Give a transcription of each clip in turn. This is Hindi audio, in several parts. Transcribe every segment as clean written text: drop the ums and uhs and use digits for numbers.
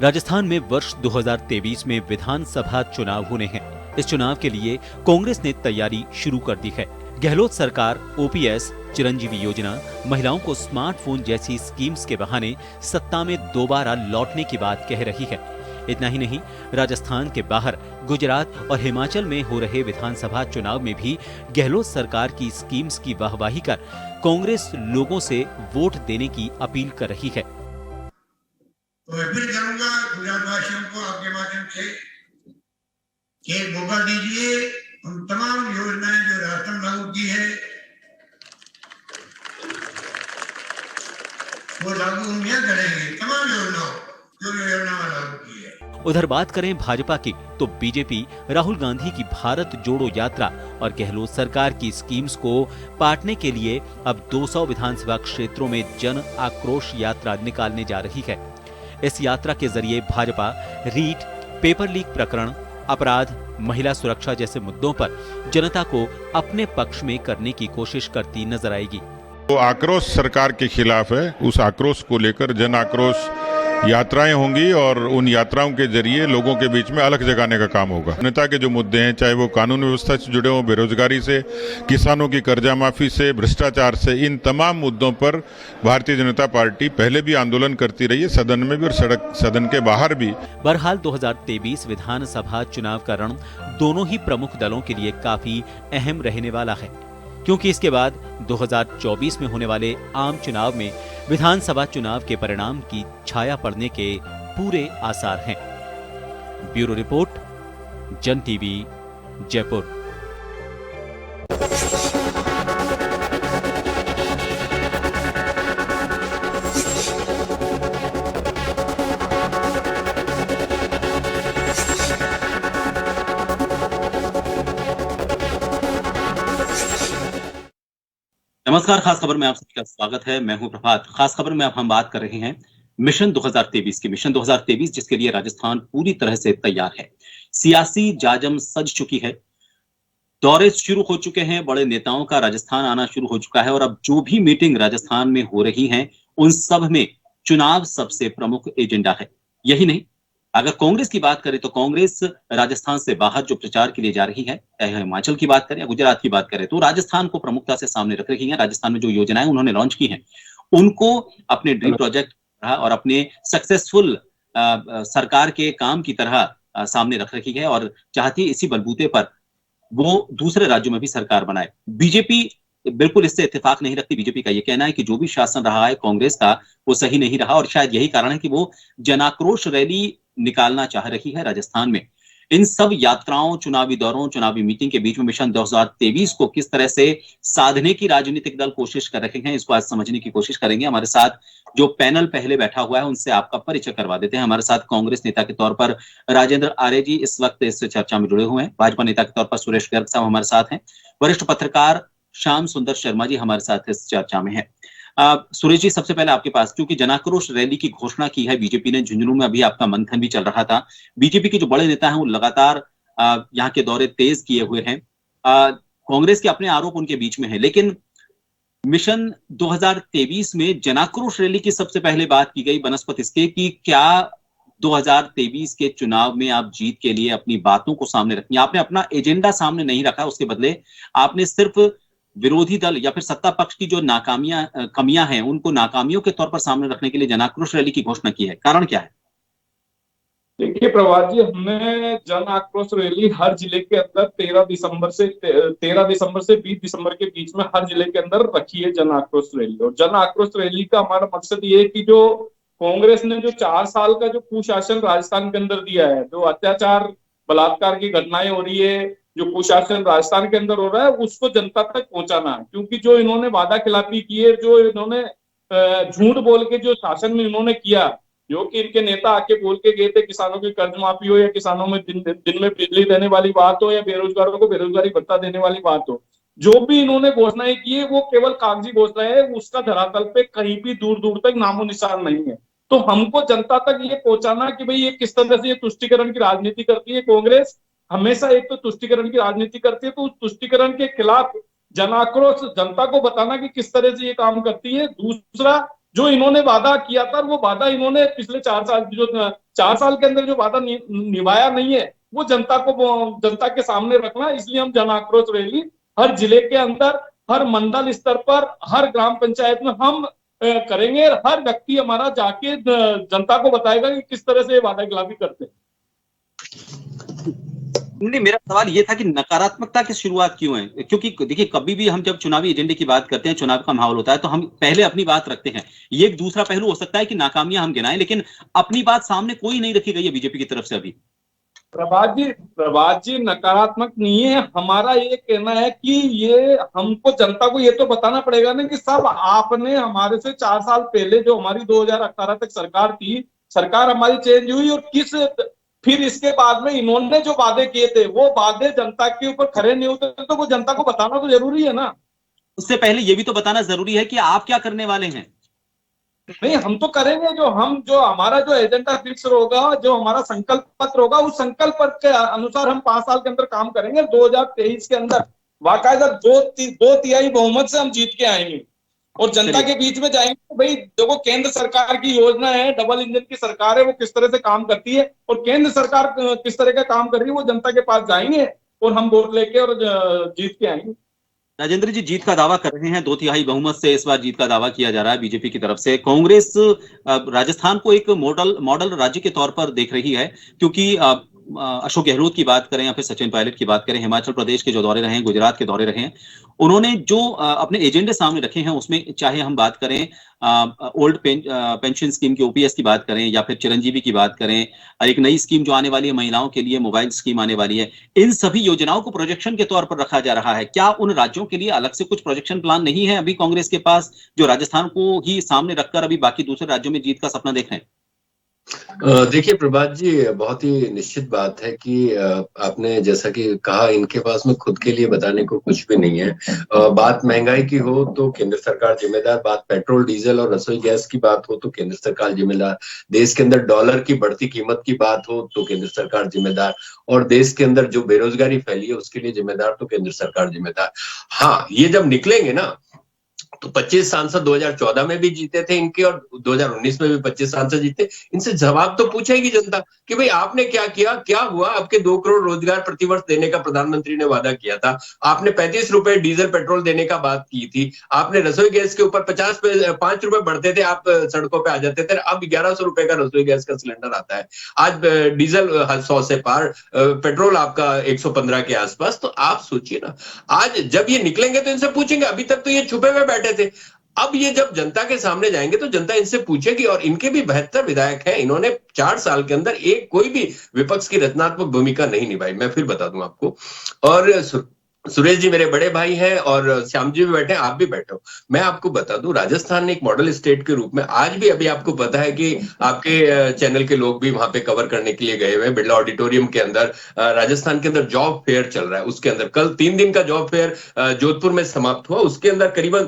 राजस्थान में वर्ष 2023 में विधानसभा चुनाव होने हैं। इस चुनाव के लिए कांग्रेस ने तैयारी शुरू कर दी है। गहलोत सरकार ओपीएस, चिरंजीवी योजना, महिलाओं को स्मार्टफोन जैसी स्कीम्स के बहाने सत्ता में दोबारा लौटने की बात कह रही है। इतना ही नहीं, राजस्थान के बाहर गुजरात और हिमाचल में हो रहे विधानसभा चुनाव में भी गहलोत सरकार की स्कीम्स की वाहवाही कर कांग्रेस लोगों से वोट देने की अपील कर रही है। तो मैं अपील करूंगा गुजरातवासियों को आपके माध्यम से कि एक मौका दीजिए, उन तमाम योजनाएं जो राष्ट्र लागू की है वो लागू हम यहाँ करेंगे, तमाम योजनाओं जो योजना लागू की है। उधर बात करें भाजपा की, तो बीजेपी राहुल गांधी की भारत जोड़ो यात्रा और गहलोत सरकार की स्कीम्स को पाटने के लिए अब 200 विधानसभा क्षेत्रों में जन आक्रोश यात्रा निकालने जा रही है। इस यात्रा के जरिए भाजपा रीट, पेपर लीक प्रकरण, अपराध, महिला सुरक्षा जैसे मुद्दों पर जनता को अपने पक्ष में करने की कोशिश करती नजर आएगी। तो आक्रोश सरकार के खिलाफ है, उस आक्रोश को लेकर जन आक्रोश यात्राएं होंगी और उन यात्राओं के जरिए लोगों के बीच में अलग जगाने का काम होगा। जनता के जो मुद्दे हैं, चाहे वो कानून व्यवस्था से जुड़े हों, बेरोजगारी से, किसानों की कर्जा माफी से, भ्रष्टाचार से, इन तमाम मुद्दों पर भारतीय जनता पार्टी पहले भी आंदोलन करती रही है, सदन में भी और सदन के बाहर भी। बहरहाल 2023 विधानसभा चुनाव का रण दोनों ही प्रमुख दलों के लिए काफी अहम रहने वाला है, क्योंकि इसके बाद 2024 में होने वाले आम चुनाव में विधानसभा चुनाव के परिणाम की छाया पड़ने के पूरे आसार हैं। ब्यूरो रिपोर्ट, जन टीवी, जयपुर। नमस्कार, खास खबर में आप सभी का स्वागत है। मैं हूं प्रभात। खास खबर में अब हम बात कर रहे हैं मिशन 2023 की। मिशन 2023 जिसके लिए राजस्थान पूरी तरह से तैयार है। सियासी जाजम सज चुकी है, दौरे शुरू हो चुके हैं, बड़े नेताओं का राजस्थान आना शुरू हो चुका है और अब जो भी मीटिंग राजस्थान में हो रही हैं, उन सब में चुनाव सबसे प्रमुख एजेंडा है। यही नहीं, अगर कांग्रेस की बात करें तो कांग्रेस राजस्थान से बाहर जो प्रचार के लिए जा रही है, चाहे हिमाचल की बात करें या गुजरात की बात करें, तो राजस्थान को प्रमुखता से सामने रख रही है। राजस्थान में जो योजनाएं उन्होंने लॉन्च की हैं, उनको अपने ड्रीम प्रोजेक्ट और अपने सक्सेसफुल सरकार के काम की तरह सामने रख रही है और चाहती है इसी बलबूते पर वो दूसरे राज्यों में भी सरकार बनाए। बीजेपी बिल्कुल इससे इत्तेफाक नहीं रखती। बीजेपी का यह कहना है कि जो भी शासन रहा है कांग्रेस का, वो सही नहीं रहा और शायद यही कारण है कि वो जनाक्रोश रैली निकालना चाह रही है राजस्थान में। इन सब यात्राओं, चुनावी दौरों, चुनावी मीटिंग के बीच में मिशन 2023 को किस तरह से साधने की राजनीतिक दल कोशिश कर रहे हैं, इसको आज समझने की कोशिश करेंगे। हमारे साथ जो पैनल पहले बैठा हुआ है, उनसे आपका परिचय करवा देते हैं। हमारे साथ कांग्रेस नेता के तौर पर राजेंद्र आर्य जी इस वक्त इस चर्चा में जुड़े हुए हैं। भाजपा नेता के तौर पर सुरेश गर्ग साहब हमारे साथ हैं। वरिष्ठ पत्रकार श्याम सुंदर शर्मा जी हमारे साथ इस चर्चा में है। सुरेश जी, सबसे पहले आपके पास, क्योंकि जनाक्रोश रैली की घोषणा की है बीजेपी ने, झुंझुनू में अभी आपका मंथन भी चल रहा था। बीजेपी के जो बड़े नेता हैं वो लगातार यहाँ के दौरे तेज किए हुए हैं। कांग्रेस के अपने आरोप उनके बीच में है, लेकिन मिशन 2023 में जनाक्रोश रैली की सबसे पहले बात की गई बनस्पत इसके कि क्या 2023 के चुनाव में आप जीत के लिए अपनी बातों को सामने रखनी। आपने अपना एजेंडा सामने नहीं रखा, उसके बदले आपने सिर्फ विरोधी दल या फिर सत्ता पक्ष की जो कमियां हैं, उनको नाकामियों के तौर पर सामने रखने के लिए जनाक्रोश रैली की घोषणा की है। कारण क्या है? देखिए प्रभात जी, हमने जन आक्रोश रैली हर जिले के अंदर 13 दिसंबर से 20 दिसंबर के बीच में हर जिले के अंदर रखी है जन आक्रोश रैली। और जन आक्रोश रैली का हमारा मकसद ये है कि जो कांग्रेस ने जो 4 साल का जो कुशासन राजस्थान के अंदर दिया है, जो अत्याचार बलात्कार की घटनाएं हो रही है, जो कुशासन राजस्थान के अंदर हो रहा है, उसको जनता तक पहुंचाना है। क्योंकि जो इन्होंने वादा खिलाफी की है, जो इन्होंने झूठ बोल के जो शासन में इन्होंने किया, जो कि इनके नेता आके बोल के गए थे, किसानों की कर्ज माफी हो या किसानों में दिन में बिजली देने वाली बात हो या बेरोजगारों को बेरोजगारी भत्ता देने वाली बात हो, जो भी इन्होंने घोषणाएं की है वो केवल कागजी घोषणाएं है, उसका धरातल पे कहीं भी दूर दूर तक नामो निशान नहीं है। तो हमको जनता तक ये पहुंचाना कि भाई ये किस तरह से ये तुष्टीकरण की राजनीति करती है कांग्रेस। हमेशा एक तो तुष्टीकरण की राजनीति करती है, तो उस तुष्टीकरण के खिलाफ जन आक्रोश जनता को बताना कि किस तरह से ये काम करती है। दूसरा, जो इन्होंने वादा किया था वो वादा इन्होंने पिछले 4 साल के अंदर जो वादा निभाया नहीं है, वो जनता के सामने रखना। इसलिए हम जन आक्रोश रैली हर जिले के अंदर, हर मंडल स्तर पर, हर ग्राम पंचायत में हम करेंगे। हर व्यक्ति हमारा जाके जनता को बताएगा कि किस तरह से वादा खिलाफी करते हैं। नहीं, मेरा सवाल ये था कि नकारात्मकता की शुरुआत क्यों है? क्योंकि देखिए, कभी भी हम जब चुनावी एजेंडे की बात करते हैं, चुनाव का माहौल होता है, तो हम पहले अपनी बात रखते हैं। ये एक दूसरा पहलू हो सकता है कि नाकामियां हम गिनाएं, लेकिन अपनी बात सामने कोई नहीं रखी गई है बीजेपी की तरफ से अभी। प्रभात जी नकारात्मक नहीं है। हमारा ये कहना है कि ये हमको जनता को ये तो बताना पड़ेगा ना कि सब आपने हमारे से 4 साल पहले जो हमारी 2018 तक सरकार थी, सरकार हमारी चेंज हुई और फिर इसके बाद में इन्होंने जो वादे किए थे वो वादे जनता के ऊपर खरे नहीं उतरे, तो वो जनता को बताना तो जरूरी है ना। उससे पहले ये भी तो बताना जरूरी है कि आप क्या करने वाले हैं। नहीं, हम तो करेंगे जो हमारा जो एजेंडा फिक्स होगा, जो हमारा संकल्प पत्र होगा, उस संकल्प पत्र के अनुसार हम 5 साल के अंदर काम करेंगे। 2023 के अंदर बाकायदा 2/3 बहुमत से हम जीत के आएंगे और जनता के बीच में जाएंगे। तो भाई देखो, केंद्र सरकार की योजना है, डबल इंजन की सरकार है, वो किस तरह से काम करती है और केंद्र सरकार किस तरह का काम कर रही है, वो जनता के पास जाएंगे और हम वोट लेके और जीत के आएंगे। राजेंद्र जी जीत का दावा कर रहे हैं, 2/3 बहुमत से इस बार जीत का दावा किया जा रहा है बीजेपी की तरफ से। कांग्रेस राजस्थान को एक मॉडल राज्य के तौर पर देख रही है, क्योंकि अशोक गहलोत की बात करें या फिर सचिन पायलट की बात करें, हिमाचल प्रदेश के जो दौरे रहे हैं, गुजरात के दौरे रहे हैं, उन्होंने जो अपने एजेंडे सामने रखे हैं उसमें चाहे हम बात करें ओल्ड पेंशन स्कीम की, ओपीएस की बात करें, या फिर चिरंजीवी की बात करें, एक नई स्कीम जो आने वाली है महिलाओं के लिए, मोबाइल स्कीम आने वाली है, इन सभी योजनाओं को प्रोजेक्शन के तौर पर रखा जा रहा है। क्या उन राज्यों के लिए अलग से कुछ प्रोजेक्शन प्लान नहीं है अभी कांग्रेस के पास, जो राजस्थान को ही सामने रखकर अभी बाकी दूसरे राज्यों में जीत का सपना देख रहे हैं? देखिए प्रभात जी, बहुत ही निश्चित बात है कि आपने जैसा कि कहा, इनके पास में खुद के लिए बताने को कुछ भी नहीं है। बात महंगाई की हो तो केंद्र सरकार जिम्मेदार, बात पेट्रोल डीजल और रसोई गैस की बात हो तो केंद्र सरकार जिम्मेदार, देश के अंदर डॉलर की बढ़ती कीमत की बात हो तो केंद्र सरकार जिम्मेदार, और देश के अंदर जो बेरोजगारी फैली है उसके लिए जिम्मेदार तो केंद्र सरकार जिम्मेदार। हाँ, ये जब निकलेंगे ना तो 25 सांसद 2014 में भी जीते थे इनके और 2019 में भी 25 सांसद जीते। इनसे जवाब तो पूछेगी जनता कि भाई आपने क्या किया, क्या हुआ। आपके 2 करोड़ रोजगार प्रतिवर्ष देने का प्रधानमंत्री ने वादा किया था, आपने 35 रुपए डीजल पेट्रोल देने का बात की थी, आपने रसोई गैस के ऊपर 5 रुपए बढ़ते थे, आप सड़कों पर आ जाते थे, अब 1100 रुपए का रसोई गैस का सिलेंडर आता है। आज डीजल 100 से पार, पेट्रोल आपका 115 के आसपास। तो आप सोचिए ना, आज जब ये निकलेंगे तो इनसे पूछेंगे, अभी तक तो ये छुपे हुए बैठे थे, अब ये जब जनता के सामने जाएंगे तो जनता इनसे पूछेगी। और इनके भी 72 विधायक हैं, इन्होंने 4 साल के अंदर कोई भी विपक्ष की रचनात्मक भूमिका नहीं निभाई। मैं फिर बता दूं आपको, और सुरेश जी मेरे बड़े भाई हैं और श्याम जी भी बैठे हैं, आप भी बैठे हो, मैं आपको बता दूं, राजस्थान ने एक मॉडल स्टेट के रूप में आज भी, अभी आपको पता है कि आपके चैनल के लोग भी वहां पे कवर करने के लिए गए हुए हैं, बिरला ऑडिटोरियम के अंदर राजस्थान के अंदर जॉब फेयर चल रहा है। उसके अंदर कल 3 दिन का जॉब फेयर जोधपुर में समाप्त हुआ। उसके अंदर करीबन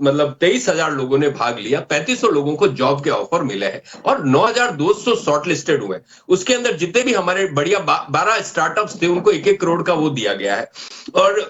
मतलब 23,000 लोगों ने भाग लिया, 3500 लोगों को जॉब के ऑफर मिले हैं और 9,200 शॉर्टलिस्टेड हुए। उसके अंदर जितने भी हमारे बढ़िया 12 स्टार्टअप्स थे उनको 1-1 करोड़ का वो दिया गया है। और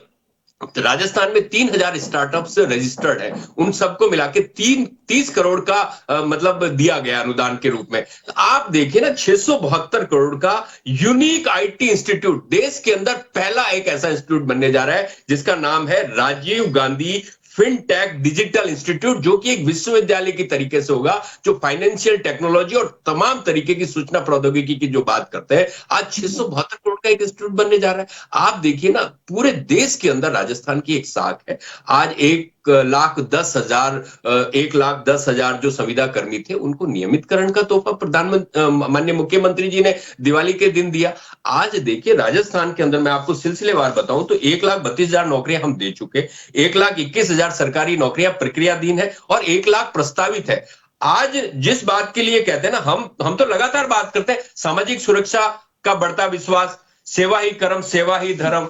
राजस्थान में 3,000 स्टार्टअप्स रजिस्टर्ड है, उन सबको मिला के 30 करोड़ का मतलब दिया गया अनुदान के रूप में। आप देखिए ना, 672 करोड़ का यूनिक आईटी इंस्टीट्यूट, देश के अंदर पहला एक ऐसा इंस्टीट्यूट बनने जा रहा है जिसका नाम है Rajiv Gandhi Fintech Digital Institute, जो कि एक विश्वविद्यालय की तरीके से होगा, जो फाइनेंशियल टेक्नोलॉजी और तमाम तरीके की सूचना प्रौद्योगिकी की जो बात करते हैं। आज 672 करोड़ का एक इंस्टीट्यूट बनने जा रहा है। आप देखिए ना, पूरे देश के अंदर राजस्थान की एक साख है। आज 1,10,000 जो संविदा कर्मी थे उनको नियमितकरण का तोहफा प्रधानमंत्री माननीय मुख्यमंत्री जी ने दिवाली के दिन दिया। आज देखिए राजस्थान के अंदर मैं आपको सिलसिलेवार बताऊं तो 1,32,000 नौकरियां हम दे चुके, 1,21,000 सरकारी नौकरियां प्रक्रियाधीन है और 1 लाख प्रस्तावित है। आज जिस बात के लिए कहते हैं ना, हम तो लगातार बात करते हैं, सामाजिक सुरक्षा का बढ़ता विश्वास, सेवा ही कर्म सेवा ही धर्म।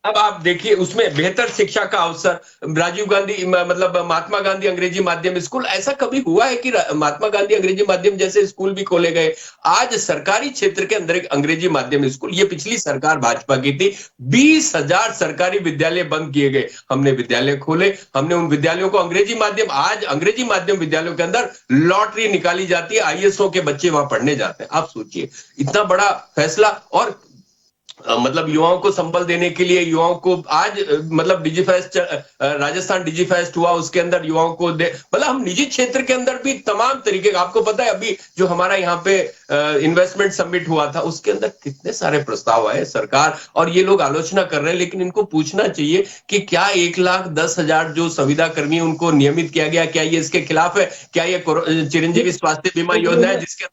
अब आप देखिए उसमें बेहतर शिक्षा का अवसर, राजीव गांधी मतलब महात्मा गांधी अंग्रेजी माध्यम स्कूल, ऐसा कभी हुआ है कि महात्मा गांधी अंग्रेजी माध्यम जैसे स्कूल भी खोले गए? आज सरकारी क्षेत्र के अंदर एक अंग्रेजी माध्यम स्कूल, ये पिछली सरकार भाजपा की थी, 20,000 सरकारी विद्यालय बंद किए गए। हमने विद्यालय खोले, हमने उन विद्यालयों को अंग्रेजी माध्यम, आज अंग्रेजी माध्यम विद्यालयों के अंदर लॉटरी निकाली जाती है, आईएएसओ के बच्चे वहां पढ़ने जाते हैं। आप सोचिए इतना बड़ा फैसला, और मतलब युवाओं को संबल देने के लिए, युवाओं को आज मतलब डिजीफेस्ट, राजस्थान डिजीफेस्ट हुआ, उसके अंदर युवाओं को मतलब हम निजी क्षेत्र के अंदर भी तमाम तरीके का, आपको पता है अभी जो हमारा यहाँ पे इन्वेस्टमेंट समिट हुआ था उसके अंदर कितने सारे प्रस्ताव आए, सरकार और ये लोग आलोचना कर रहे हैं, लेकिन इनको पूछना चाहिए कि क्या 1,10,000 जो संविदा कर्मी उनको नियमित किया गया, क्या ये इसके खिलाफ है? क्या ये चिरंजीवी स्वास्थ्य बीमा योजना है जिसके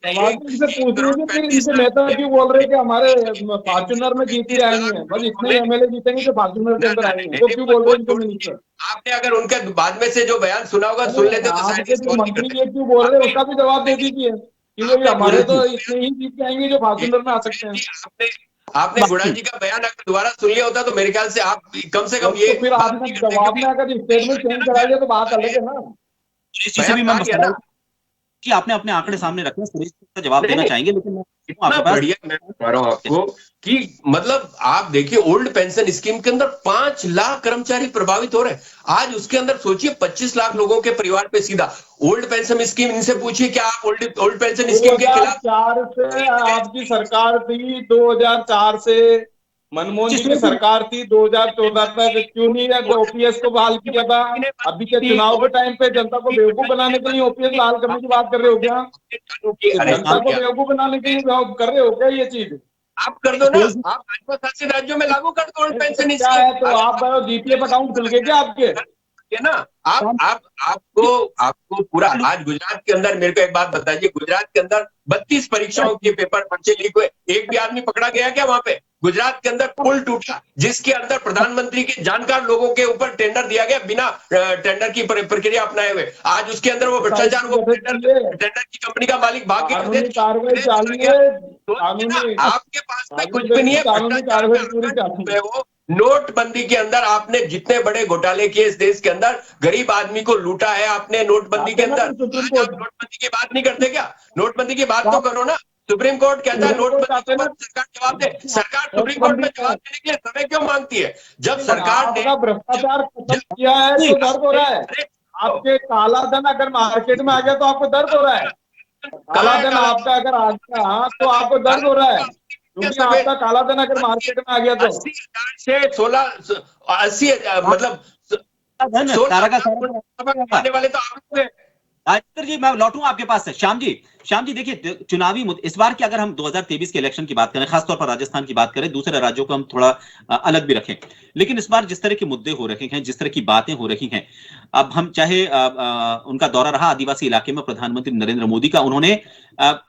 नेता क्यों बोल रहे कि हमारे फॉर्च्यूनर में जीत के आएंगे, बस इतने एमएलए जीतेंगे जो फॉर्च्यूनर के अंदर आएंगे, तो क्यों बोल रहे हैं इनके मिनिस्टर? आपने अगर उनके बाद में से जो बयान सुना होगा, सुन लेते तो आपके जो मंत्री ये क्यों बोल रहे हैं उसका भी जवाब दे दीजिए कि भाई हमारे तो इतने ही जीत के आएंगे जो फॉर्च्यूनर में आ सकते हैं। आपने गुड़ा जी का बयान अगर दोबारा सुन लिया होता तो मेरे ख्याल से आप कम से कम ये, तो फिर आपने जवाब में अगर स्टेटमेंट चेंज करा दिया तो बात अलग है ना। सुरेश जी से भी मैं मसला कि आपने अपने आंकड़े सामने रखे, सुरेश जी का जवाब देना चाहेंगे, लेकिन इतना बढ़िया मैं बता रहा हूं आपको कि मतलब आप देखिए ओल्ड पेंशन स्कीम के अंदर 5 लाख कर्मचारी प्रभावित हो रहे हैं। आज उसके अंदर सोचिए 25 लाख लोगों के परिवार पे सीधा ओल्ड पेंशन स्कीम, इनसे पूछिए क्या आप ओल्ड पेंशन स्कीम के खिलाफ? 2004 से आपकी सरकार थी, 2004 से मनमोहन जी की सरकार थी, 2014 तक क्यों नहीं है ओपीएस को बहाल किया था? अभी के चुनाव के टाइम पे जनता को बेवकूफ बनाने के लिए ओपीएस बहाल करने की बात कर रहे हो क्या? जनता को बेवकूफ बनाने के लिए कर रहे हो क्या ये चीज? आप कर दो ना, आप भाजपा शासित राज्यों में लागू कर दो ओल्ड पेंशन क्या है तो स्कीम। आप जीपीएफ अकाउंट खुल गए क्या आपके? है ना, आपको पूरा, आज गुजरात के अंदर मेरे को एक बात बताइए, गुजरात के अंदर 32 परीक्षाओं के पेपर पर्चे लीक हुए, एक भी आदमी पकड़ा गया क्या वहां पे? गुजरात के अंदर पुल टूटा जिसके अंदर प्रधानमंत्री के जानकार लोगों के ऊपर टेंडर दिया गया बिना टेंडर की प्रक्रिया अपनाए हुए, आज उसके अंदर वो भ्रष्टाचार, वो टेंडर की कंपनी का मालिक भाग गया। आपके पास में कुछ भी नहीं है, भ्रष्टाचार। वो नोटबंदी के अंदर आपने जितने बड़े घोटाले किए इस देश के अंदर, गरीब आदमी को लूटा है आपने नोटबंदी के अंदर। नोटबंदी की बात नहीं करते क्या? नोटबंदी की बात तो करो ना। सुप्रीम कोर्ट कहता है नोटबंदी पर सरकार जवाब दे, सरकार सुप्रीम कोर्ट में जवाब देने के लिए समय क्यों मांगती है? जब सरकार ने भ्रष्टाचार खत्म किया है तो दर्द हो रहा है। आपके काला धन अगर मार्केट में आ गया तो आपको दर्द हो रहा है। काला धन आपका अगर आ गया तो आपको दर्द हो रहा है, क्योंकि आपका काला धन अगर मार्केट में आ गया तो 80,000 से 80 मतलब 16 वाले तो आप हैं। राजेंद्र जी, मैं लौटूं आपके पास से। श्याम जी देखिए, चुनावी इस बार की अगर हम 2023 के इलेक्शन की बात करें, खासतौर पर राजस्थान की बात करें, दूसरे राज्यों को हम थोड़ा अलग भी रखें, लेकिन इस बार जिस तरह के मुद्दे हो रहे हैं, जिस तरह की बातें हो रही हैं, अब हम चाहे उनका दौरा रहा आदिवासी इलाके में प्रधानमंत्री नरेंद्र मोदी का, उन्होंने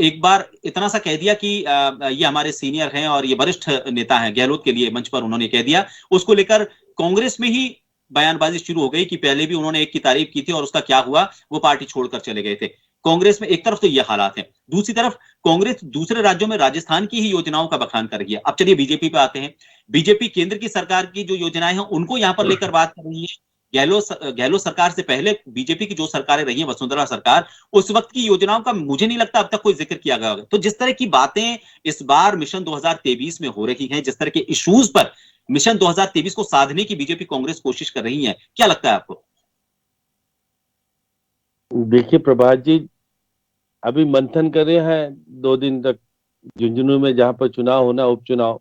एक बार इतना सा कह दिया कि ये हमारे सीनियर हैं और ये वरिष्ठ नेता हैं, गहलोत के लिए मंच पर उन्होंने कह दिया। उसको लेकर कांग्रेस में ही बयानबाजी शुरू हो गई कि पहले भी उन्होंने एक की तारीफ की थी और उसका क्या हुआ, वो पार्टी छोड़कर चले गए थे। कांग्रेस में एक तरफ तो ये हालात हैं, दूसरी तरफ कांग्रेस दूसरे राज्यों में राजस्थान की ही योजनाओं का बखान कर रही है। अब चलिए बीजेपी पे आते हैं। बीजेपी केंद्र की सरकार की जो योजनाएं हैं उनको यहां पर लेकर बात कर रही है। गहलोत सरकार से पहले बीजेपी की जो सरकारें रही हैं, वसुंधरा सरकार, उस वक्त की योजनाओं का मुझे नहीं लगता अब तक कोई जिक्र किया गया होगा। तो जिस तरह की बातें इस बार मिशन 2023 में हो रही हैं, जिस तरह के इश्यूज पर मिशन 2023 को साधने की बीजेपी कांग्रेस कोशिश कर रही है, क्या लगता है आपको? देखिए प्रभात जी, अभी मंथन कर रहे हैं 2 दिन तक झुंझुनू में, जहां पर चुनाव होना, उपचुनाव।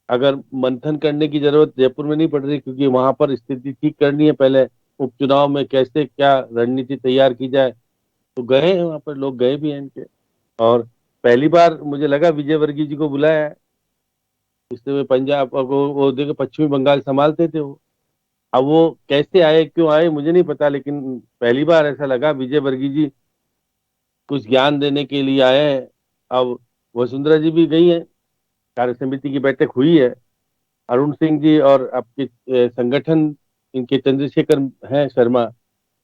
अगर मंथन करने की जरूरत जयपुर में नहीं पड़ रही, क्योंकि वहां पर स्थिति ठीक करनी है, पहले उपचुनाव में कैसे क्या रणनीति तैयार की जाए, तो गए हैं वहां पर, लोग गए भी हैं इनके। और पहली बार मुझे लगा विजय वर्गीय जी को बुलाया है, इससे पंजाब वो देखो पश्चिमी बंगाल संभालते थे वो। अब वो कैसे आए, क्यों आए, मुझे नहीं पता, लेकिन पहली बार ऐसा लगा विजय वर्गीय जी कुछ ज्ञान देने के लिए आए हैं। अब वसुंधरा जी भी गई हैं, कार्य समिति की बैठक हुई है। अरुण सिंह जी और आपके संगठन इनके चंद्रशेखर हैं शर्मा,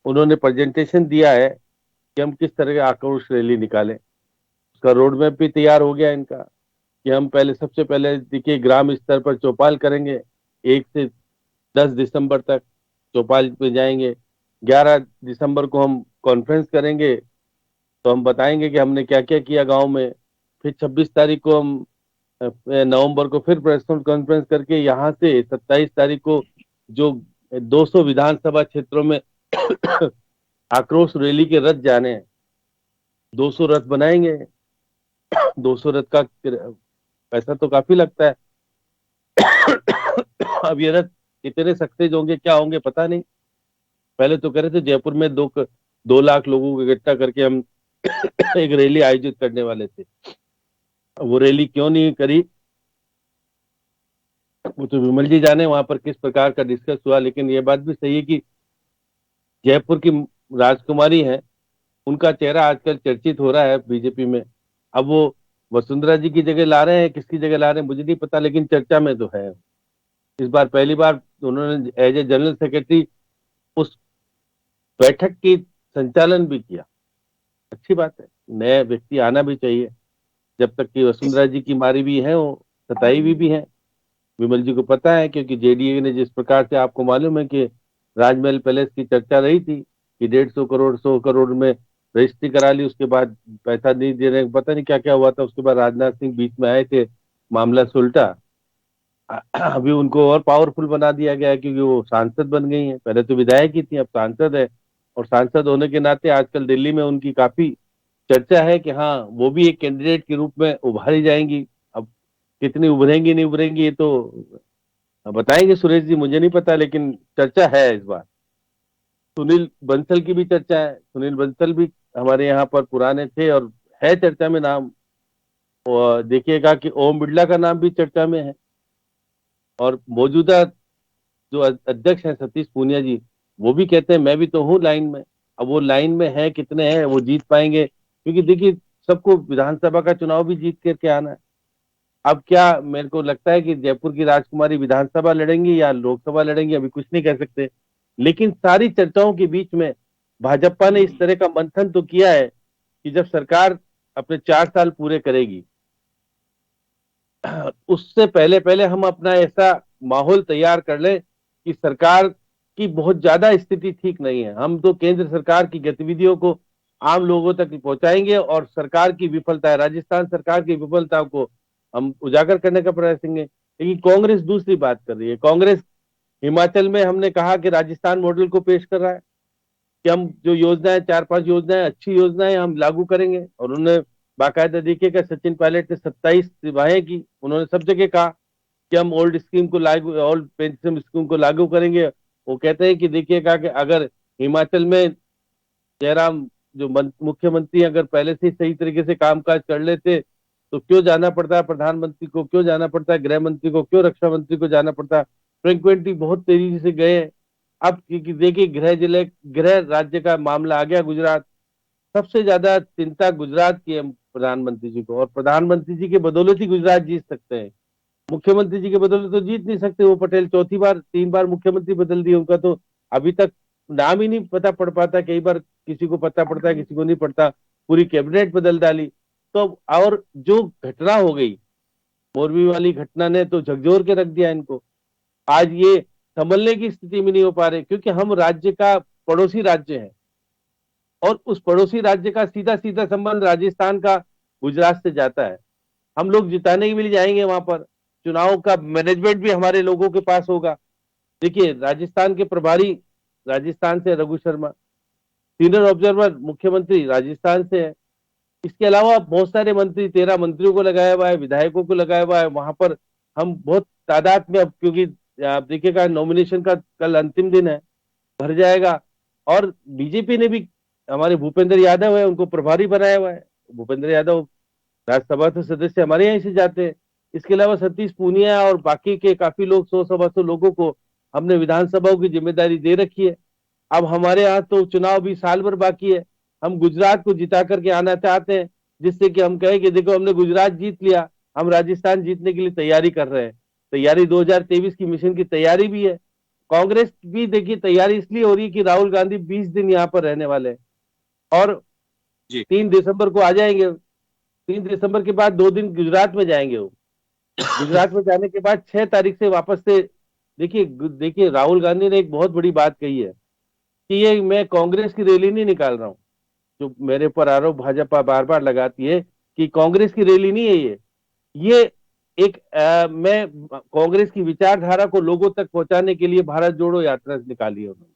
उन्होंने प्रेजेंटेशन दिया है कि हम किस तरह की आक्रोश रैली निकालें। उसका रोड मैप भी तैयार हो गया इनका, कि हम सबसे पहले देखिए ग्राम स्तर पर चौपाल करेंगे, 1 से 10 दिसंबर तक चौपाल पे जाएंगे। 11 दिसंबर को हम कॉन्फ्रेंस करेंगे, तो हम बताएंगे कि हमने क्या क्या किया गांव में। फिर 26 तारीख को हम नवंबर को फिर प्रेस कॉन्फ्रेंस करके यहाँ से 27 तारीख को जो 200 विधानसभा क्षेत्रों में आक्रोश रैली के रथ जाने हैं, 200 रथ बनाएंगे। 200 रथ का पैसा तो काफी लगता है। अब ये रथ कितने सक्सेस होंगे, क्या होंगे, पता नहीं। पहले तो कह रहे थे जयपुर में 2 लाख लोगों को इकट्ठा करके हम एक रैली आयोजित करने वाले थे। वो रैली क्यों नहीं करी, वो तो विमल जी जाने वहां पर किस प्रकार का डिस्कस हुआ। लेकिन ये बात भी सही है कि जयपुर की राजकुमारी है, उनका चेहरा आजकल चर्चित हो रहा है बीजेपी में। अब वो वसुंधरा जी की जगह ला रहे हैं, किसकी जगह ला रहे हैं मुझे नहीं पता, लेकिन चर्चा में तो है। इस बार पहली बार उन्होंने एज ए जनरल सेक्रेटरी उस बैठक की संचालन भी किया। अच्छी बात है, नए व्यक्ति आना भी चाहिए। जब तक कि वसुंधरा जी की मारी भी है, वो सताई हुई भी है। विमल जी को पता है, क्योंकि जेडीए ने जिस प्रकार से, आपको मालूम है कि राजमहल पैलेस की चर्चा रही थी कि 150 करोड़ 100 करोड़ में रजिस्ट्री करा ली, उसके बाद पैसा नहीं दे रहे, पता नहीं क्या क्या हुआ था। उसके बाद राजनाथ सिंह बीच में आए थे, मामला सुलटा। अभी उनको और पावरफुल बना दिया गया है, क्योंकि वो सांसद बन गई हैं। पहले तो विधायक ही थी, अब सांसद है। और सांसद होने के नाते आजकल दिल्ली में उनकी काफी चर्चा है कि हाँ, वो भी एक कैंडिडेट के रूप में उभारी जाएंगी। अब कितनी उभरेंगी नहीं उभरेंगी ये तो बताएंगे सुरेश जी, मुझे नहीं पता, लेकिन चर्चा है इस बार। सुनील बंसल की भी चर्चा है। सुनील बंसल भी हमारे यहाँ पर पुराने थे और है चर्चा में नाम। और देखिएगा कि ओम बिरला का नाम भी चर्चा में है। और मौजूदा जो अध्यक्ष हैं सतीश पूनिया जी, वो भी कहते हैं मैं भी तो हूँ लाइन में। अब वो लाइन में है, कितने हैं, वो जीत पाएंगे? क्योंकि देखिए, सबको विधानसभा का चुनाव भी जीत करके आना है। अब क्या मेरे को लगता है कि जयपुर की राजकुमारी विधानसभा लड़ेंगी या लोकसभा लड़ेंगी, अभी कुछ नहीं कह सकते। लेकिन सारी चर्चाओं के बीच में भाजपा ने इस तरह का मंथन तो किया है कि जब सरकार अपने 4 साल पूरे करेगी, उससे पहले पहले हम अपना ऐसा माहौल तैयार कर ले कि सरकार की बहुत ज्यादा स्थिति ठीक नहीं है। हम तो केंद्र सरकार की गतिविधियों को आम लोगों तक पहुंचाएंगे और सरकार की विफलता, राजस्थान सरकार की विफलता को हम उजागर करने का प्रयास करेंगे। लेकिन कांग्रेस दूसरी बात कर रही है। कांग्रेस हिमाचल में, हमने कहा कि राजस्थान मॉडल को पेश कर रहा है कि हम जो योजनाएं, 4-5 योजनाएं, अच्छी योजनाएं हम लागू करेंगे। और उन्होंने बाकायदा देखिएगा, सचिन पायलट ने 27 सभाएं की, उन्होंने सब जगह कहा कि हम ओल्ड स्कीम को लागू, ओल्ड पेंशन स्कीम को लागू करेंगे। वो कहते हैं कि देखिएगा कि अगर हिमाचल में जयराम जो मुख्यमंत्री अगर पहले से सही तरीके से कामकाज कर लेते तो क्यों जाना पड़ता है प्रधानमंत्री को, क्यों जाना पड़ता है गृह मंत्री को, क्यों रक्षा मंत्री को जाना पड़ता है। फ्रेंक्वेंटली बहुत तेजी से गए। अब क्योंकि देखिए, गृह राज्य का मामला आ गया गुजरात। सबसे ज्यादा चिंता गुजरात की है प्रधानमंत्री जी को, और प्रधानमंत्री जी के बदौलत ही गुजरात जीत सकते हैं। मुख्यमंत्री जी के बदौलत तो जीत नहीं सकते। वो पटेल 3 बार मुख्यमंत्री बदल दिए, उनका तो अभी तक नाम ही नहीं पता पड़ पाता। कई बार किसी को पता पड़ता है, किसी को नहीं पड़ता। पूरी कैबिनेट बदल डाली। तो और जो घटना हो गई, मोरबी वाली घटना ने तो झकझोर के रख दिया इनको। आज ये संभलने की स्थिति में नहीं हो पा रहे, क्योंकि हम राज्य का पड़ोसी राज्य है और उस पड़ोसी राज्य का सीधा सीधा संबंध राजस्थान का गुजरात से जाता है। हम लोग जिताने के लिए जाएंगे वहां पर, चुनाव का मैनेजमेंट भी हमारे लोगों के पास होगा। देखिए, राजस्थान के प्रभारी राजस्थान से रघु शर्मा, सीनियर ऑब्जर्वर मुख्यमंत्री राजस्थान से है। इसके अलावा बहुत सारे मंत्री, 13 मंत्रियों को लगाया हुआ है, विधायकों को लगाया हुआ है वहां पर। हम बहुत तादाद में, अब क्योंकि आप देखिएगा नॉमिनेशन का कल अंतिम दिन है, भर जाएगा। और बीजेपी ने भी, हमारे भूपेंद्र यादव है, उनको प्रभारी बनाया हुआ है। भूपेंद्र यादव राज्यसभा से सदस्य हमारे यहाँ से जाते हैं। इसके अलावा सतीश पूनिया और बाकी के काफी लोग, 100-125 लोगों को हमने विधानसभाओं की जिम्मेदारी दे रखी है। अब हमारे यहाँ तो चुनाव भी साल भर बाकी है। हम गुजरात को जिता करके आना चाहते हैं, जिससे कि हम कहें कि देखो, हमने गुजरात जीत लिया, हम राजस्थान जीतने के लिए तैयारी कर रहे हैं। तैयारी 2023 की मिशन की तैयारी भी है। कांग्रेस भी देखिए तैयारी इसलिए हो रही है कि राहुल गांधी 20 दिन यहाँ पर रहने वाले हैं और 3 दिसंबर को आ जाएंगे। 3 दिसंबर के बाद 2 दिन गुजरात में जाएंगे। वो गुजरात में जाने के बाद 6 तारीख से वापस से देखिए राहुल गांधी ने एक बहुत बड़ी बात कही है कि ये मैं कांग्रेस की रैली नहीं निकाल रहा हूँ। जो मेरे पर आरोप भाजपा बार बार लगाती है कि कांग्रेस की रैली नहीं है ये एक मैं कांग्रेस की विचारधारा को लोगों तक पहुंचाने के लिए भारत जोड़ो यात्रा निकाली है उन्होंने।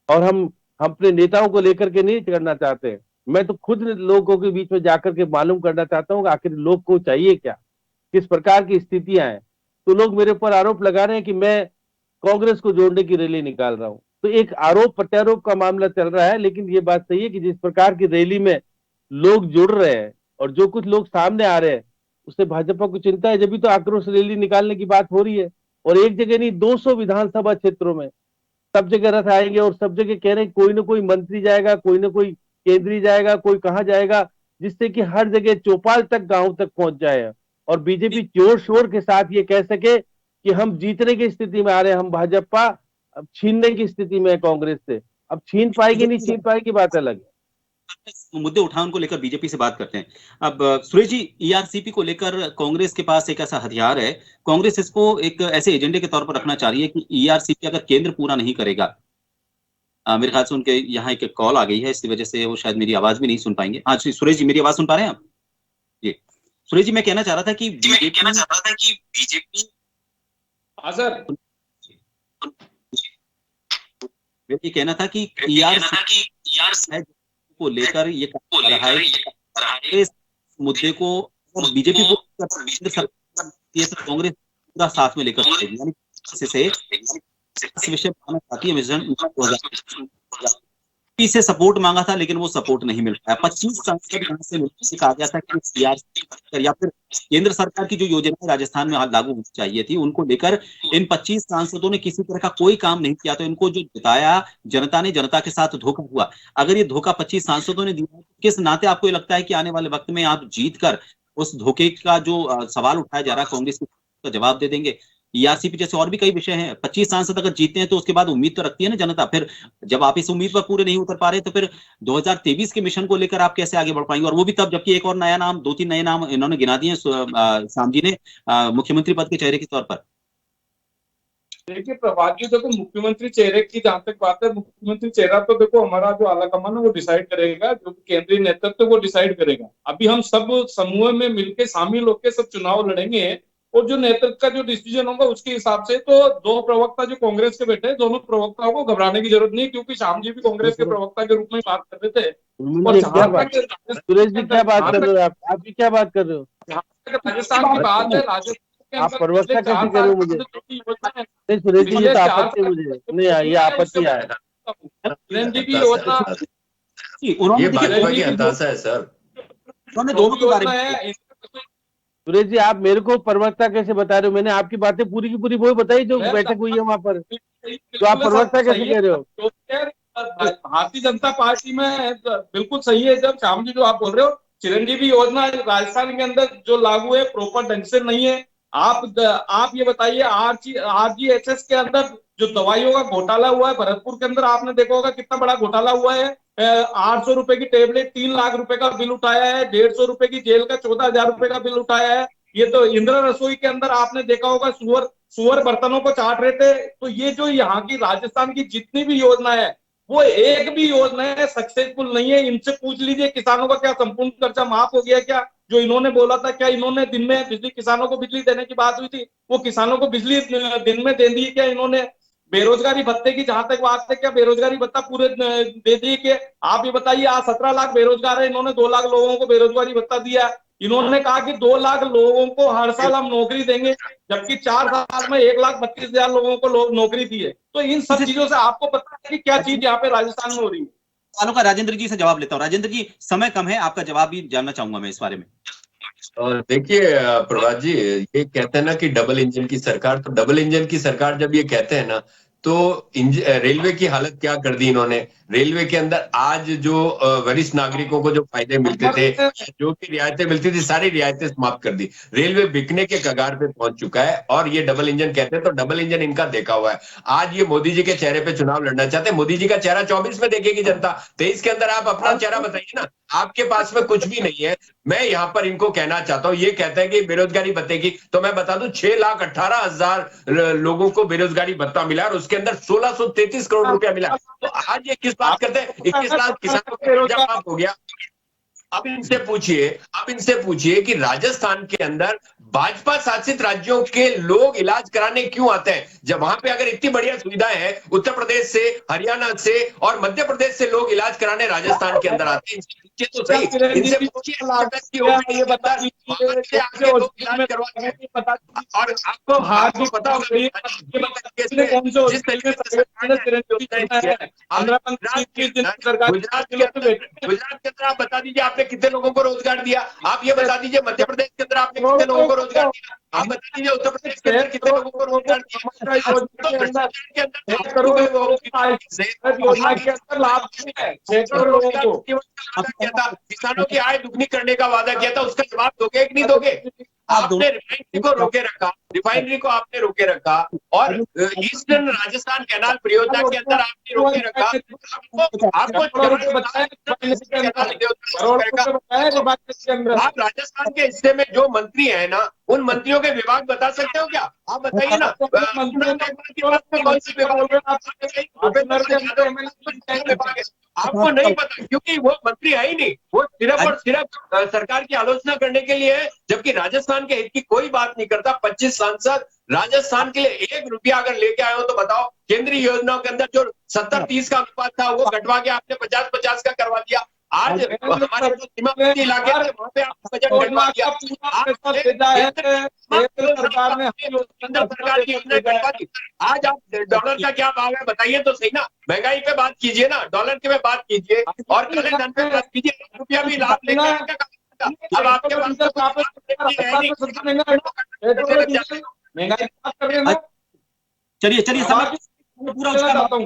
और हम अपने नेताओं को लेकर के नहीं करना चाहते हैं। मैं तो खुद लोगों के बीच में जाकर के मालूम करना चाहता हूँ आखिर लोग को चाहिए क्या, किस प्रकार की स्थितियां हैं। तो लोग मेरे ऊपर आरोप लगा रहे हैं कि मैं कांग्रेस को जोड़ने की रैली निकाल रहा हूं। तो एक आरोप प्रत्यारोप का मामला चल रहा है, लेकिन ये बात सही है कि जिस प्रकार की रैली में लोग जुड़ रहे हैं और जो कुछ लोग सामने आ रहे हैं उससे भाजपा को चिंता है, जब भी तो आक्रोश रैली निकालने की बात हो रही है। और एक जगह नहीं 200 विधानसभा क्षेत्रों में सब जगह रथ आएंगे और सब जगह कह रहे हैं कोई ना कोई मंत्री जाएगा, कोई ना कोई केंद्रीय जाएगा, कोई कहाँ जाएगा, जिससे कि हर जगह चौपाल तक गांव तक पहुंच जाए और बीजेपी जोर शोर के साथ ये कह सके कि हम जीतने की स्थिति में आ रहे हैं, हम भाजपा अब छीनने की स्थिति में है कांग्रेस से। अब छीन पाएगी नहीं छीन पाएगी बात अलग है। मुद्दे उठाए उनको लेकर बीजेपी से बात करते हैं। अब सुरेश जी, ईआरसीपी को लेकर कांग्रेस के पास एक ऐसा हथियार है, कांग्रेस इसको एक ऐसे एजेंडे के तौर पर रखना चाह रही है कि ईआरसीपी अगर केंद्र पूरा नहीं करेगा, मेरे ख्याल से उनके यहाँ एक कॉल आ गई है, इसकी वजह से वो शायद मेरी आवाज भी नहीं सुन पाएंगे। हाँ सुरेश जी, मेरी आवाज सुन पा रहे हैं आप? जी सुरेश जी, मैं कहना चाह रहा था कि बीजेपी हाँ सर, ये कहना था कि ईआरसीपी को लेकर ये कर रहा है, इस मुद्दे को बीजेपी को कांग्रेस पूरा साथ में लेकर चलेगी, यानी से इस विषय पर आना चाहती है मिशन 2000 से सपोर्ट मांगा था लेकिन वो सपोर्ट नहीं मिल पाया। 25 सांसद यहाँ से मिलकर कहा गया था कि सीआरसी या फिर केंद्र सरकार की जो योजना राजस्थान में लागू होनी चाहिए थी उनको लेकर इन 25 सांसदों ने किसी तरह का कोई काम नहीं किया। तो इनको जो जिताया जनता ने, जनता के साथ धोखा हुआ। अगर ये धोखा 25 सांसदों ने दिया, किस नाते आपको ये लगता है कि आने वाले वक्त में आप जीत कर उस धोखे का जो सवाल उठाया जा रहा है कांग्रेस का जवाब दे देंगे? ईआरसीपी जैसे और भी कई विषय हैं, 25 सांसद अगर जीतते हैं तो उसके बाद उम्मीद तो रखती है ना जनता। फिर जब आप इस उम्मीद पर पूरे नहीं उतर पा रहे तो फिर 2023 के मिशन को लेकर आप कैसे आगे बढ़ पाएंगे? और वो भी तब जबकि एक और नया नाम, 2-3 नए नाम इन्होंने गिना दिए श्याम जी ने मुख्यमंत्री पद के चेहरे के तौर पर। देखिए प्रभात जी, देखो मुख्यमंत्री चेहरे की जहां तक बात है, मुख्यमंत्री चेहरा तो देखो हमारा जो आलाकमान है वो डिसाइड करेगा, जो केंद्रीय नेतृत्व वो डिसाइड करेगा। अभी हम सब समूह में मिलकर शामिल होकर सब चुनाव लड़ेंगे और जो नेतृत्व का जो डिसीजन होगा उसके हिसाब से। तो दो प्रवक्ता जो कांग्रेस के बैठे हैं, दोनों प्रवक्ताओं को घबराने की जरूरत नहीं, क्योंकि श्याम जी भी कांग्रेस के प्रवक्ता के रूप में बात कर रहे थे। और सुरेश जी क्या बात कर रहे हो आप भी क्या बात कर रहे हो? राजस्थान की बात है, राजस्थान आप प्रवक्ता कैसे कर रहे हो मुझे? नहीं सुरेश जी, ये तो आपत्ति मुझे नहीं आई, ये आपत्ति आएगा। ये भाजपा की हताशा है सर, उन्होंने दोनों के बारे में। सुरेश जी, आप मेरे को प्रवक्ता कैसे बता रहे हो? मैंने आपकी बातें पूरी की पूरी वही बताई जो बैठक हुई है वहां पर, तो आप प्रवक्ता कैसे कह रहे हो? भारतीय जनता पार्टी में बिल्कुल सही है जब श्याम जी जो आप बोल रहे हो। चिरंजीवी योजना राजस्थान के अंदर जो लागू है प्रॉपर ढंग से नहीं है। आप ये बताइए, आरजीएचएस के अंदर जो दवाइयों का घोटाला हुआ है भरतपुर के अंदर, आपने देखा होगा कितना बड़ा घोटाला हुआ है। 800 रुपए की टेबलेट 3 लाख रुपए का बिल उठाया है, 150 रुपए की जेल का 14,000 रुपए का बिल उठाया है। ये तो इंदिरा रसोई के अंदर आपने देखा होगा सुअर बर्तनों को चाट रहे थे। तो ये जो यहाँ की राजस्थान की जितनी भी योजना है वो एक भी योजना सक्सेसफुल नहीं है। इनसे पूछ लीजिए किसानों का क्या संपूर्ण खर्चा माफ हो गया क्या? जो इन्होंने बोला था, क्या इन्होंने दिन में बिजली, किसानों को बिजली देने की बात हुई थी, वो किसानों को बिजली दिन में दे दी क्या इन्होंने? बेरोजगारी भत्ते की जहां तक बात है, क्या बेरोजगारी भत्ता पूरे दे दिए? कि आप ये बताइए, आज 17 लाख बेरोजगार है, इन्होंने 2 लाख लोगों को बेरोजगारी भत्ता दिया। इन्होंने कहा कि 2 लाख लोगों को हर साल हम नौकरी देंगे, जबकि 4 साल में 1,32,000 लोगों को नौकरी दी है। तो इन सब चीजों से आपको पता है कि क्या चीज यहाँ पे राजस्थान में हो रही है। सवालों का राजेंद्र जी से जवाब लेता हूँ। राजेंद्र जी, समय कम है, आपका जवाब भी जानना चाहूंगा मैं इस बारे में। देखिए प्रभात जी, ये कहते हैं ना कि डबल इंजन की सरकार, तो डबल इंजन की सरकार जब ये कहते हैं ना, तो रेलवे की हालत क्या कर दी इन्होंने। रेलवे के अंदर आज जो वरिष्ठ नागरिकों को जो फायदे मिलते थे, जो भी रियायतें मिलती थी, सारी रियायतें समाप्त कर दी। रेलवे बिकने के कगार पे पहुंच चुका है और ये डबल इंजन कहते हैं, तो डबल इंजन इनका देखा हुआ है। आज ये मोदी जी के चेहरे पे चुनाव लड़ना चाहते हैं। मोदी जी का चेहरा 24 में देखेगी जनता, 23 के अंदर आप अपना चेहरा बताइए ना। आपके पास में कुछ भी नहीं है। मैं यहाँ पर इनको कहना चाहता हूँ, ये कहते हैं कि बेरोजगारी भत्ते की, तो मैं बता दूं 6,18,000 लोगों को बेरोजगारी भत्ता मिला और उसके अंदर 1633 करोड़ रुपया मिला। तो आज ये किस बात करते हैं? 21 लाख किसानों का कर्जा माफ हो गया। अब इनसे पूछिए कि राजस्थान के अंदर भाजपा शासित राज्यों के लोग इलाज कराने क्यों आते हैं, जब वहां पे अगर इतनी बढ़िया सुविधाएं हैं, उत्तर प्रदेश से, हरियाणा से और मध्य प्रदेश से लोग इलाज कराने राजस्थान के अंदर आते हैं। इनसे तो सही, इनसे पूछिए ये बता से आके लोग इलाज करवाते हैं। और आपको पता होगा जिस तरीके से गुजरात के अंदर आप बता दीजिए आपने कितने लोगों को रोजगार दिया, आप ये बता दीजिए मध्य प्रदेश के अंदर आपने कितने लोगों को रोजगार दिया, आप बता दीजिए उत्तर प्रदेश के अंदर कितने लोगों को रोजगार दिया। किसानों की आय दुगनी करने का वादा किया था, उसका जवाब दोगे कि नहीं दोगे? आपने रिफाइनरी को रोके रखा और ईस्टर्न राजस्थान कैनाल परियोजना के अंदर आपने रोके रखा। आप राजस्थान के हिस्से में जो मंत्री है ना, उन मंत्रियों के विभाग बता सकते हो क्या? आप बताइए ना, कौन से विभाग है? आपको नहीं पता क्योंकि वो मंत्री है ही नहीं, वो सिर्फ और सिर्फ सरकार की आलोचना करने के लिए है, जबकि राजस्थान के हित की कोई बात नहीं करता। 25 सांसद राजस्थान के लिए 1 रुपया अगर लेके आए हो तो बताओ। केंद्रीय योजनाओं के अंदर जो 70-30 का अनुपात था वो घटवा के आपने 50-50 का करवा दिया। आज हमारे जो सीमावर्ती इलाके थे वहां पे आपने बजट घटवा दिया। सरकार की योजना घटवा दी। आज आप डॉलर का क्या भाव है बताइए तो सही ना, महंगाई पे बात कीजिए ना, डॉलर के में बात कीजिए और काले धन पे बात कीजिए। 1 रुपया भी लाभ लेके अब आपके चलिए समय पूरा हो चुका।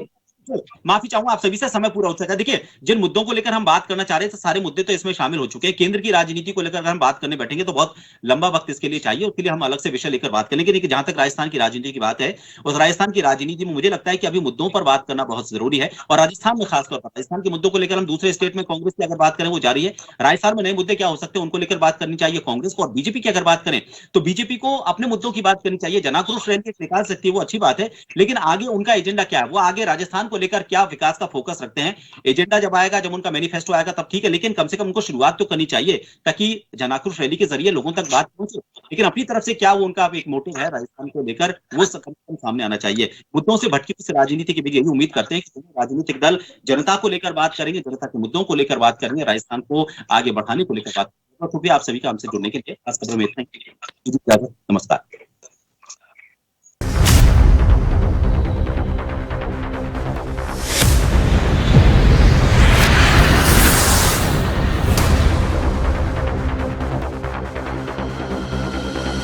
माफी चाहूंगा आप सभी से, समय पूरा हो चुका है। देखिए, जिन मुद्दों को लेकर हम बात करना चाह रहे थे सारे मुद्दे तो इसमें शामिल हो चुके हैं। केंद्र की राजनीति को लेकर अगर हम बात करने बैठेंगे तो बहुत लंबा वक्त इसके लिए चाहिए, उसके लिए हम अलग से विषय लेकर बात करेंगे। लेकिन जहां तक राजस्थान की राजनीति की बात है, उस राजस्थान की राजनीति में मुझे लगता है कि अभी मुद्दों पर बात करना बहुत जरूरी है। और राजस्थान में खासतौर पर राजस्थान के मुद्दों को लेकर हम दूसरे स्टेट में कांग्रेस की अगर बात करें वो जारी है, राजस्थान में नए मुद्दे क्या हो सकते हैं उनको लेकर बात करनी चाहिए कांग्रेस को। और बीजेपी की अगर बात करें तो बीजेपी को अपने मुद्दों की बात करनी चाहिए। जनाक्रोश रैली निकाल सकती है वो अच्छी बात है, लेकिन आगे उनका एजेंडा क्या है, वो आगे राजस्थान को लेकर क्या विकास का फोकस रखते हैं। एजेंडा जब आएगा, जब उनका मैनिफेस्टो आएगा तब ठीक है, लेकिन कम से कम उनको शुरुआत तो करनी चाहिए ताकि जनाक्रोश रैली के जरिए लोगों तक बात पहुंचे। लेकिन अपनी तरफ से क्या वो उनका एक मोटिव है राजस्थान को लेकर, वो सामने आना चाहिए। मुद्दों से भटकी हुई राजनीति की भी यही उम्मीद करते हैं कि राजनीतिक दल जनता को लेकर बात करेंगे, जनता के मुद्दों को लेकर बात करेंगे, राजस्थान को आगे बढ़ाने को लेकर बात करेंगे। शुक्रिया आप सभी का हमसे जुड़ने के लिए। खास खबरों में इतना ही। नमस्कार।